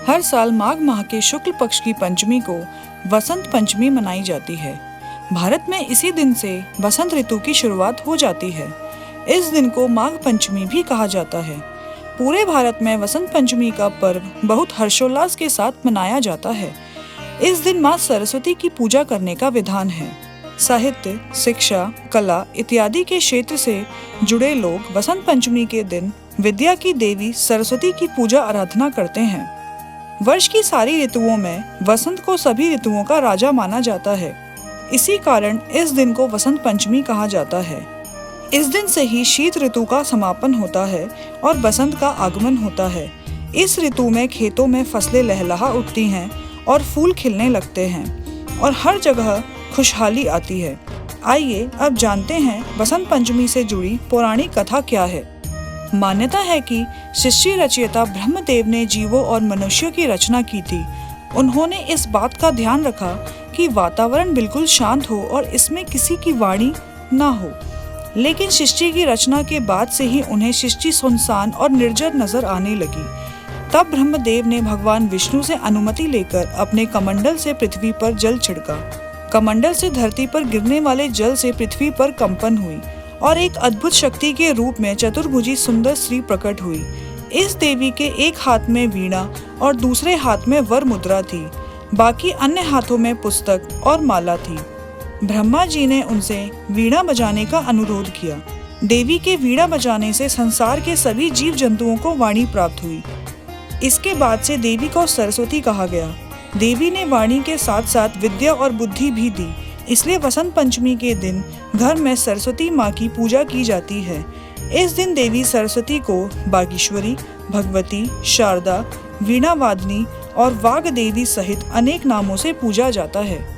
हर साल माघ माह के शुक्ल पक्ष की पंचमी को वसंत पंचमी मनाई जाती है। भारत में इसी दिन से वसंत ऋतु की शुरुआत हो जाती है। इस दिन को माघ पंचमी भी कहा जाता है। पूरे भारत में वसंत पंचमी का पर्व बहुत हर्षोल्लास के साथ मनाया जाता है। इस दिन माँ सरस्वती की पूजा करने का विधान है। साहित्य, शिक्षा, कला इत्यादि के क्षेत्र से जुड़े लोग वसंत पंचमी के दिन विद्या की देवी सरस्वती की पूजा आराधना करते हैं। वर्ष की सारी ऋतुओं में वसंत को सभी ऋतुओं का राजा माना जाता है। इसी कारण इस दिन को वसंत पंचमी कहा जाता है। इस दिन से ही शीत ऋतु का समापन होता है और बसंत का आगमन होता है। इस ऋतु में खेतों में फसलें लहलहा उठती हैं और फूल खिलने लगते हैं और हर जगह खुशहाली आती है। आइए अब जानते हैं वसंत पंचमी से जुड़ी पौराणिक कथा क्या है। मान्यता है कि सृष्टि रचयिता ब्रह्मदेव ने जीवों और मनुष्यों की रचना की थी। उन्होंने इस बात का ध्यान रखा कि वातावरण बिल्कुल शांत हो और इसमें किसी की वाणी ना हो। लेकिन सृष्टि की रचना के बाद से ही उन्हें सृष्टि सुनसान और निर्जर नजर आने लगी। तब ब्रह्मदेव ने भगवान विष्णु से अनुमति लेकर अपने कमंडल से पृथ्वी पर जल छिड़का। कमंडल से धरती पर गिरने वाले जल से पृथ्वी पर कंपन हुई और एक अद्भुत शक्ति के रूप में चतुर्भुजी सुंदर स्त्री प्रकट हुई। इस देवी के एक हाथ में वीणा और दूसरे हाथ में वर मुद्रा थी। बाकी अन्य हाथों में पुस्तक और माला थी। ब्रह्मा जी ने उनसे वीणा बजाने का अनुरोध किया। देवी के वीणा बजाने से संसार के सभी जीव जंतुओं को वाणी प्राप्त हुई। इसके बाद से देवी को सरस्वती कहा गया। देवी ने वाणी के साथ साथ विद्या और बुद्धि भी दी। इसलिए वसंत पंचमी के दिन घर में सरस्वती माँ की पूजा की जाती है। इस दिन देवी सरस्वती को बागीश्वरी, भगवती, शारदा, वीणा वादनी और वाग देवी सहित अनेक नामों से पूजा जाता है।